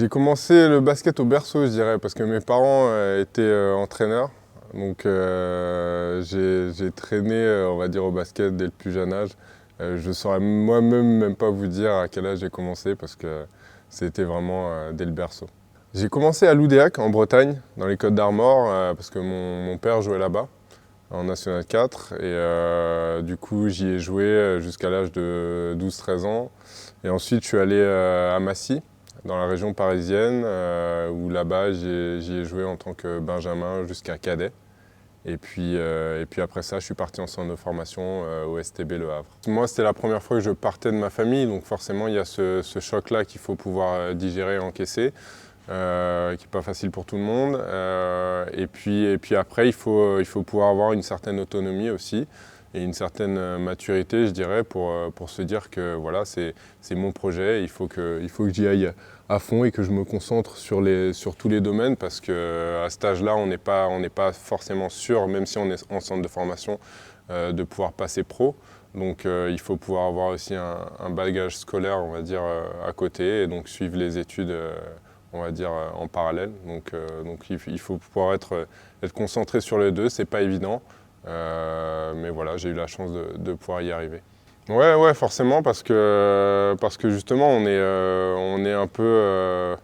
J'ai commencé le basket au berceau, je dirais, parce que mes parents étaient entraîneurs. Donc j'ai traîné, on va dire, au basket dès le plus jeune âge. Je ne saurais moi-même même pas vous dire à quel âge j'ai commencé, parce que c'était vraiment dès le berceau. J'ai commencé à Loudéac, en Bretagne, dans les Côtes d'Armor, parce que mon père jouait là-bas, en National 4. Et du coup, j'y ai joué jusqu'à l'âge de 12-13 ans. Et ensuite, je suis allé à Massy, dans la région parisienne, où là-bas, j'y ai joué en tant que benjamin jusqu'à cadet. Et puis après ça, je suis parti en centre de formation au STB Le Havre. Moi, c'était la première fois que je partais de ma famille, donc forcément, il y a ce choc-là qu'il faut pouvoir digérer et encaisser, qui n'est pas facile pour tout le monde. Et puis après, il faut pouvoir avoir une certaine autonomie aussi et une certaine maturité, je dirais, pour se dire que voilà, c'est mon projet, il faut que j'y aille à fond et que je me concentre sur tous les domaines, parce qu'à cet âge-là, on n'est pas forcément sûr, même si on est en centre de formation, de pouvoir passer pro. Donc il faut pouvoir avoir aussi un bagage scolaire, on va dire, à côté, et donc suivre les études, on va dire, en parallèle. Donc il faut pouvoir être concentré sur les deux, c'est pas évident. Mais voilà, j'ai eu la chance de pouvoir y arriver. Ouais, forcément, parce que justement, on est un peu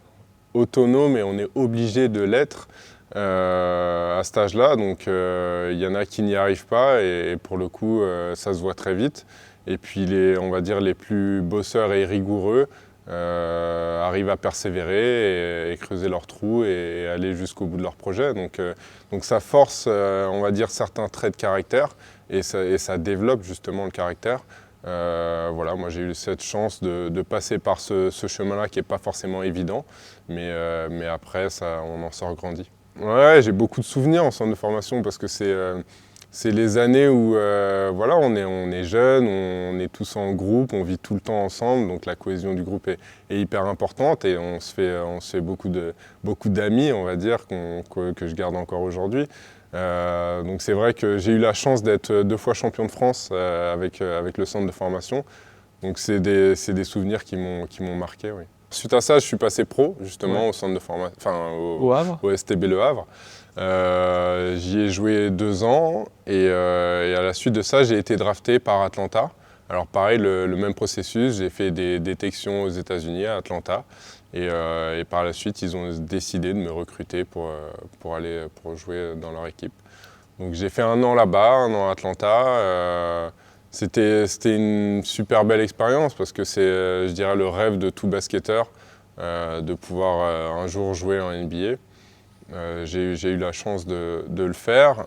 autonome et on est obligé de l'être à cet âge-là. Donc, il y en a qui n'y arrivent pas et pour le coup, ça se voit très vite. Et puis, on va dire, les plus bosseurs et rigoureux arrivent à persévérer et creuser leurs trous et aller jusqu'au bout de leur projet. Donc ça force, on va dire, certains traits de caractère et ça développe justement le caractère. Voilà, moi j'ai eu cette chance de passer par ce chemin-là qui n'est pas forcément évident, mais après on en sort grandi. Ouais, j'ai beaucoup de souvenirs en centre de formation parce que c'est les années où voilà, on est jeunes, on est tous en groupe, on vit tout le temps ensemble, donc la cohésion du groupe est hyper importante et on se fait beaucoup d'amis, on va dire, que je garde encore aujourd'hui. Donc c'est vrai que j'ai eu la chance d'être 2 fois champion de France avec le centre de formation, donc c'est des souvenirs qui m'ont marqué, oui. Suite à ça, je suis passé pro, justement, Ouais. au centre de formation, enfin Au Havre? au STB Le Havre. J'y ai joué 2 ans et à la suite de ça, j'ai été drafté par Atlanta. Alors pareil, le même processus, j'ai fait des détections aux États-Unis, à Atlanta. Et par la suite, ils ont décidé de me recruter pour jouer dans leur équipe. Donc j'ai fait 1 an là-bas, 1 an à Atlanta. C'était une super belle expérience parce que c'est, je dirais, le rêve de tout basketteur de pouvoir un jour jouer en NBA. J'ai eu la chance de le faire.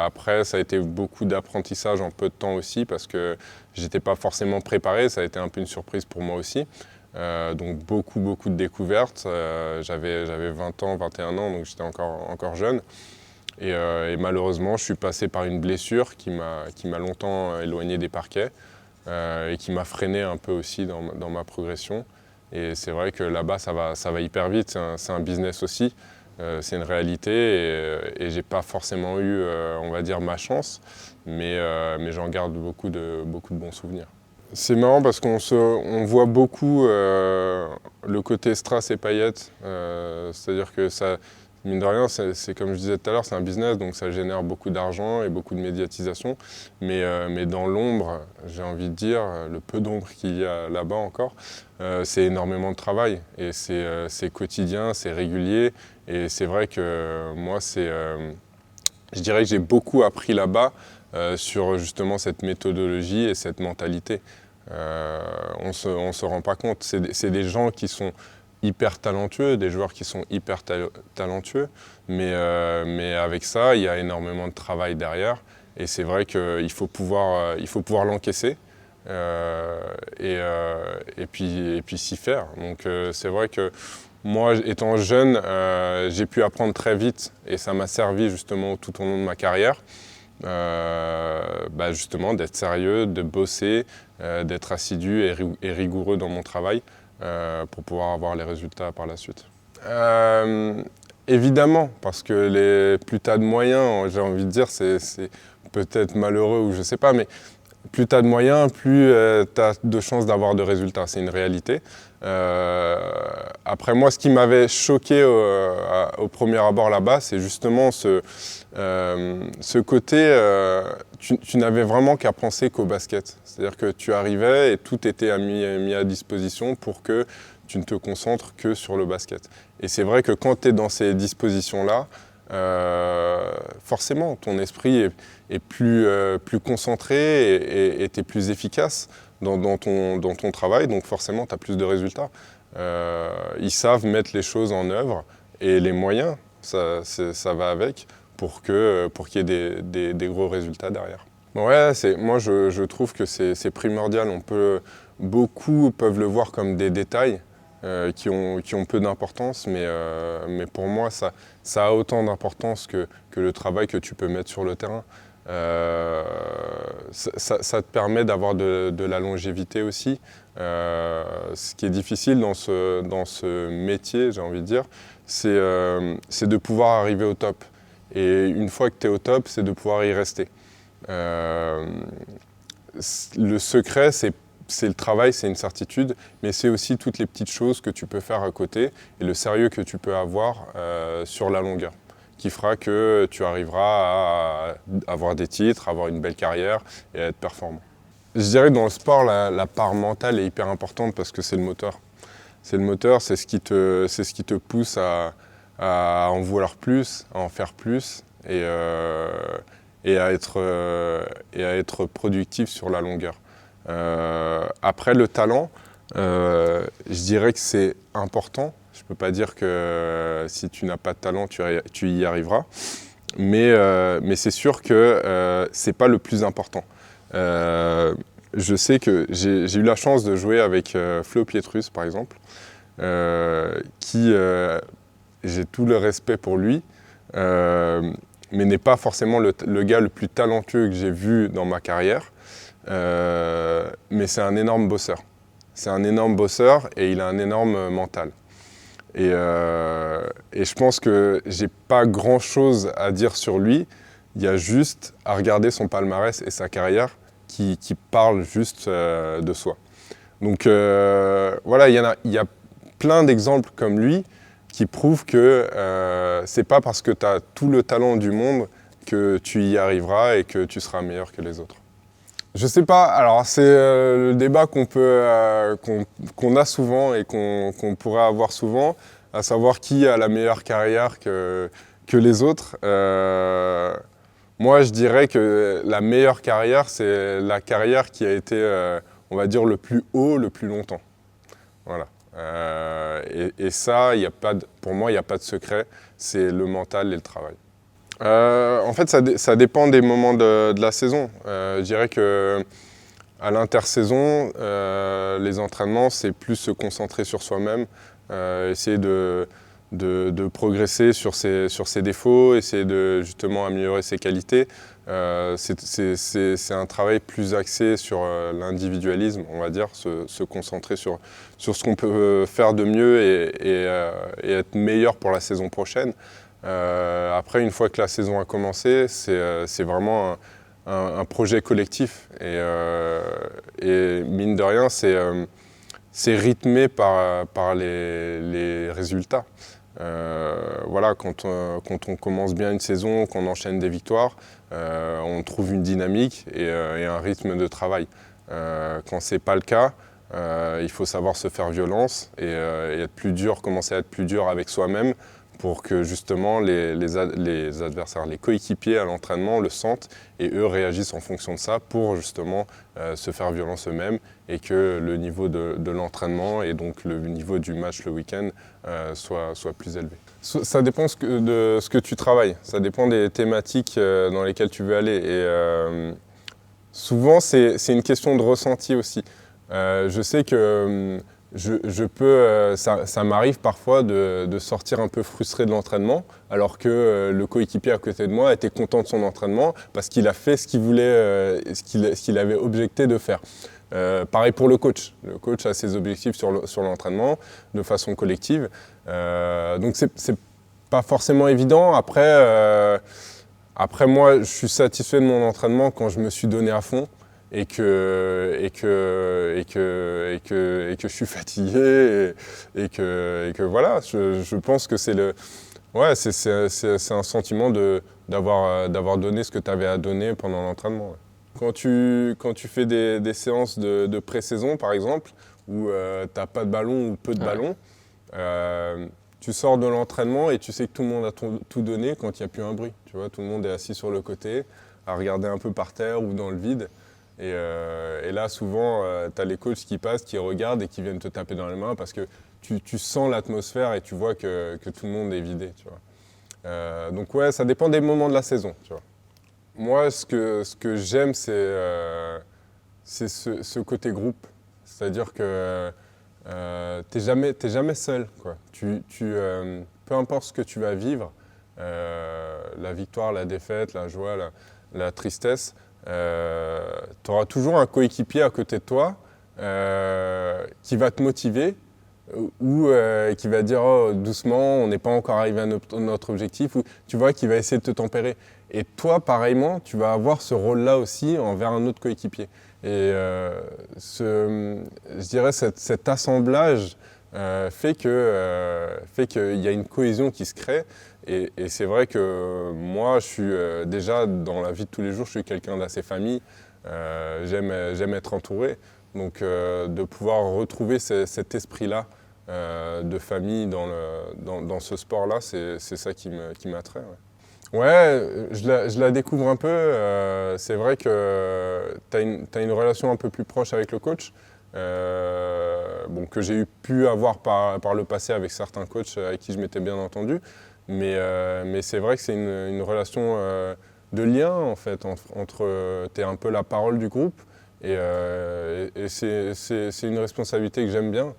Après, ça a été beaucoup d'apprentissage en peu de temps aussi parce que j'étais pas forcément préparé. Ça a été un peu une surprise pour moi aussi. Donc beaucoup de découvertes. J'avais 20 ans, 21 ans, donc j'étais encore jeune. Et malheureusement, je suis passé par une blessure qui m'a longtemps éloigné des parquets et qui m'a freiné un peu aussi dans ma progression. Et c'est vrai que là-bas, ça va hyper vite. C'est un business aussi. C'est une réalité et j'ai pas forcément eu, on va dire, ma chance, mais j'en garde beaucoup de bons souvenirs. C'est marrant parce on voit beaucoup le côté strass et paillettes, c'est-à-dire que ça, mine de rien, c'est comme je disais tout à l'heure, c'est un business, donc ça génère beaucoup d'argent et beaucoup de médiatisation, mais dans l'ombre, j'ai envie de dire, le peu d'ombre qu'il y a là-bas encore, c'est énormément de travail et c'est quotidien, c'est régulier. Et c'est vrai que moi, je dirais que j'ai beaucoup appris là-bas sur justement cette méthodologie et cette mentalité. On ne se rend pas compte. C'est des gens qui sont hyper talentueux, des joueurs qui sont hyper talentueux, mais avec ça, il y a énormément de travail derrière. Et c'est vrai qu'il faut pouvoir l'encaisser et puis s'y faire. Donc c'est vrai que moi, étant jeune, j'ai pu apprendre très vite et ça m'a servi justement tout au long de ma carrière. Justement d'être sérieux, de bosser, d'être assidu et rigoureux dans mon travail pour pouvoir avoir les résultats par la suite. Évidemment, parce que plus tu as de moyens, j'ai envie de dire, c'est peut-être malheureux ou je sais pas, mais plus tu as de moyens, plus tu as de chances d'avoir de résultats. C'est une réalité. Après moi, ce qui m'avait choqué au premier abord là-bas, c'est justement ce côté, tu n'avais vraiment qu'à penser qu'au basket. C'est-à-dire que tu arrivais et tout était mis à disposition pour que tu ne te concentres que sur le basket. Et c'est vrai que quand tu es dans ces dispositions-là, forcément, ton esprit est plus concentré et tu es plus efficace dans ton travail, donc forcément, tu as plus de résultats. Ils savent mettre les choses en œuvre et les moyens, ça va avec pour qu'il y ait des gros résultats derrière. Ouais, moi je trouve que c'est primordial. Beaucoup peuvent le voir comme des détails qui ont peu d'importance, mais pour moi ça a autant d'importance que le travail que tu peux mettre sur le terrain. Ça te permet d'avoir de la longévité aussi. Ce qui est difficile dans ce métier, j'ai envie de dire, c'est de pouvoir arriver au top. Et une fois que tu es au top, c'est de pouvoir y rester. Le secret, c'est le travail, c'est une certitude, mais c'est aussi toutes les petites choses que tu peux faire à côté et le sérieux que tu peux avoir sur la longueur, qui fera que tu arriveras à avoir des titres, avoir une belle carrière et à être performant. Je dirais que dans le sport, la part mentale est hyper importante parce que c'est le moteur. C'est le moteur, c'est ce qui te pousse à en vouloir plus, à en faire plus et à être productif sur la longueur. Après le talent, je dirais que c'est important. Je ne peux pas dire que si tu n'as pas de talent, tu y arriveras. Mais c'est sûr que ce n'est pas le plus important. Je sais que j'ai eu la chance de jouer avec Flo Pietrus, par exemple, qui, j'ai tout le respect pour lui, mais n'est pas forcément le gars le plus talentueux que j'ai vu dans ma carrière. Mais c'est un énorme bosseur. C'est un énorme bosseur et il a un énorme mental. Et je pense que j'ai pas grand-chose à dire sur lui. Il y a juste à regarder son palmarès et sa carrière qui parle juste de soi. Donc voilà, il y a plein d'exemples comme lui qui prouvent que c'est pas parce que tu as tout le talent du monde que tu y arriveras et que tu seras meilleur que les autres. Je sais pas, alors c'est le débat qu'on a souvent et qu'on pourrait avoir souvent, à savoir qui a la meilleure carrière que les autres. Moi je dirais que la meilleure carrière, c'est la carrière qui a été, on va dire, le plus haut, le plus longtemps. Voilà. Et ça, pour moi, il n'y a pas de secret, c'est le mental et le travail. En fait, ça dépend des moments de la saison. Je dirais qu'à l'intersaison, les entraînements, c'est plus se concentrer sur soi-même, essayer de progresser sur ses défauts, essayer de justement améliorer ses qualités. C'est un travail plus axé sur l'individualisme, on va dire, se concentrer sur ce qu'on peut faire de mieux et être meilleur pour la saison prochaine. Après, une fois que la saison a commencé, c'est vraiment un projet collectif et mine de rien, c'est rythmé par les résultats. Voilà, quand on commence bien une saison, qu'on enchaîne des victoires, on trouve une dynamique et un rythme de travail. Quand c'est pas le cas, il faut savoir se faire violence et être plus dur, commencer à être plus dur avec soi-même pour que justement les adversaires, les coéquipiers à l'entraînement le sentent et eux réagissent en fonction de ça pour justement se faire violence eux-mêmes et que le niveau de l'entraînement et donc le niveau du match le week-end soit plus élevé. Ça dépend de ce que tu travailles, ça dépend des thématiques dans lesquelles tu veux aller et souvent c'est une question de ressenti aussi. Je sais que ça m'arrive parfois de sortir un peu frustré de l'entraînement, alors que le coéquipier à côté de moi était content de son entraînement parce qu'il a fait ce qu'il voulait, ce qu'il avait objecté de faire. Pareil pour le coach. Le coach a ses objectifs sur l'entraînement de façon collective. Donc c'est pas forcément évident. Après moi, je suis satisfait de mon entraînement quand je me suis donné à fond. je suis fatigué et que voilà, je pense que ouais, c'est un sentiment d'avoir donné ce que tu avais à donner pendant l'entraînement. Ouais. Quand tu fais des séances de pré-saison, par exemple, où tu n'as pas de ballon ou peu de ballon, tu sors de l'entraînement et tu sais que tout le monde a tout donné quand il n'y a plus un bruit. Tu vois, tout le monde est assis sur le côté, à regarder un peu par terre ou dans le vide. Et là, souvent, tu as les coachs qui passent, qui regardent et qui viennent te taper dans les mains parce que tu sens l'atmosphère et tu vois que tout le monde est vidé. Tu vois. Donc ouais, ça dépend des moments de la saison. Tu vois. Moi, ce que j'aime, c'est ce côté groupe. C'est-à-dire que t'es jamais seul. Quoi. Peu importe ce que tu vas vivre, la victoire, la défaite, la joie, la tristesse, tu auras toujours un coéquipier à côté de toi qui va te motiver ou qui va dire oh, doucement, on n'est pas encore arrivé à notre objectif, ou tu vois, qui va essayer de te tempérer. Et toi, pareillement, tu vas avoir ce rôle-là aussi envers un autre coéquipier. Et je dirais cet assemblage fait qu'il y a une cohésion qui se crée. Et c'est vrai que moi, je suis déjà dans la vie de tous les jours, je suis quelqu'un d'assez famille. J'aime être entouré. Donc de pouvoir retrouver cet esprit-là de famille dans ce sport-là, c'est ça qui m'attrait. Ouais, je la découvre un peu. C'est vrai que tu as une relation un peu plus proche avec le coach, bon, que j'ai pu avoir par le passé avec certains coachs avec qui je m'étais bien entendu. Mais c'est vrai que c'est une relation de lien, en fait, entre tu es un peu la parole du groupe. Et c'est une responsabilité que j'aime bien.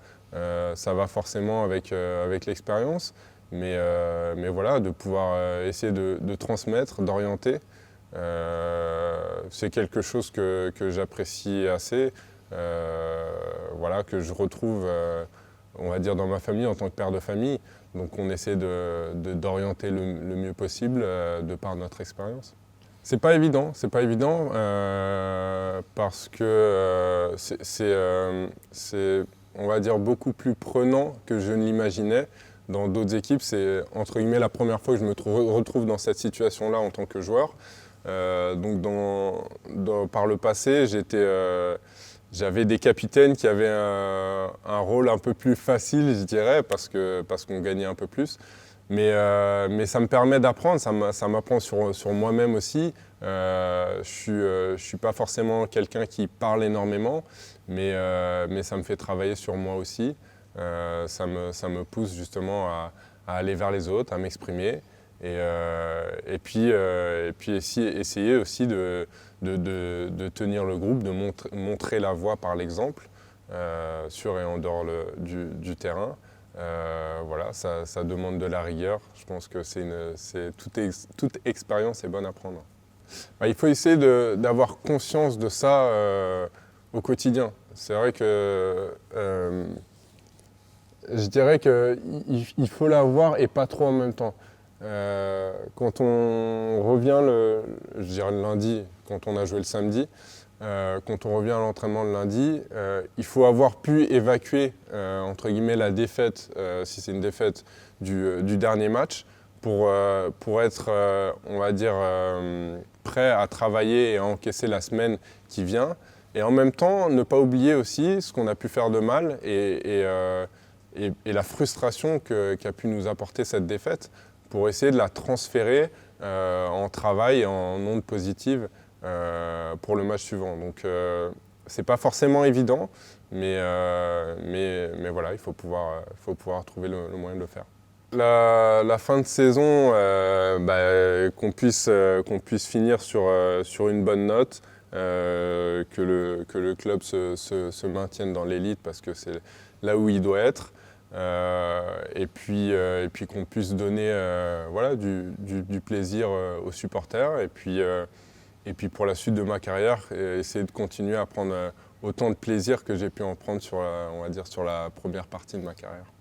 Ça va forcément avec l'expérience. Mais voilà, de pouvoir essayer de transmettre, d'orienter, c'est quelque chose que j'apprécie assez, voilà, que je retrouve, on va dire, dans ma famille en tant que père de famille. Donc on essaie d'orienter le mieux possible de par notre expérience. C'est pas évident parce que c'est, on va dire, beaucoup plus prenant que je ne l'imaginais. Dans d'autres équipes, c'est entre guillemets la première fois que je me retrouve dans cette situation-là en tant que joueur. Donc par le passé, j'avais des capitaines qui avaient un rôle un peu plus facile, je dirais, parce qu'on gagnait un peu plus. Mais ça me permet d'apprendre, ça m'apprend sur moi-même aussi. Je suis pas forcément quelqu'un qui parle énormément, mais ça me fait travailler sur moi aussi. Ça me pousse justement à aller vers les autres, à m'exprimer. Et puis essayer aussi de tenir le groupe, de montrer la voie par l'exemple, sur et en dehors du terrain. Voilà, ça demande de la rigueur. Je pense que toute expérience est bonne à prendre. Il faut essayer d'avoir conscience de ça au quotidien. C'est vrai que je dirais qu'il faut l'avoir et pas trop en même temps. Quand on revient je dirais le lundi, quand on a joué le samedi, quand on revient à l'entraînement le lundi, il faut avoir pu évacuer entre guillemets la défaite, si c'est une défaite du dernier match, pour être, on va dire, prêt à travailler et à encaisser la semaine qui vient. Et en même temps, ne pas oublier aussi ce qu'on a pu faire de mal et la frustration qu'a pu nous apporter cette défaite pour essayer de la transférer en travail et en ondes positives pour le match suivant. Donc c'est pas forcément évident, mais voilà, il faut pouvoir trouver le moyen de le faire. La fin de saison, qu'on puisse finir sur une bonne note, que le club se maintienne dans l'élite parce que c'est là où il doit être. Et puis qu'on puisse donner voilà, du plaisir aux supporters. Et puis pour la suite de ma carrière, essayer de continuer à prendre autant de plaisir que j'ai pu en prendre on va dire, sur la première partie de ma carrière.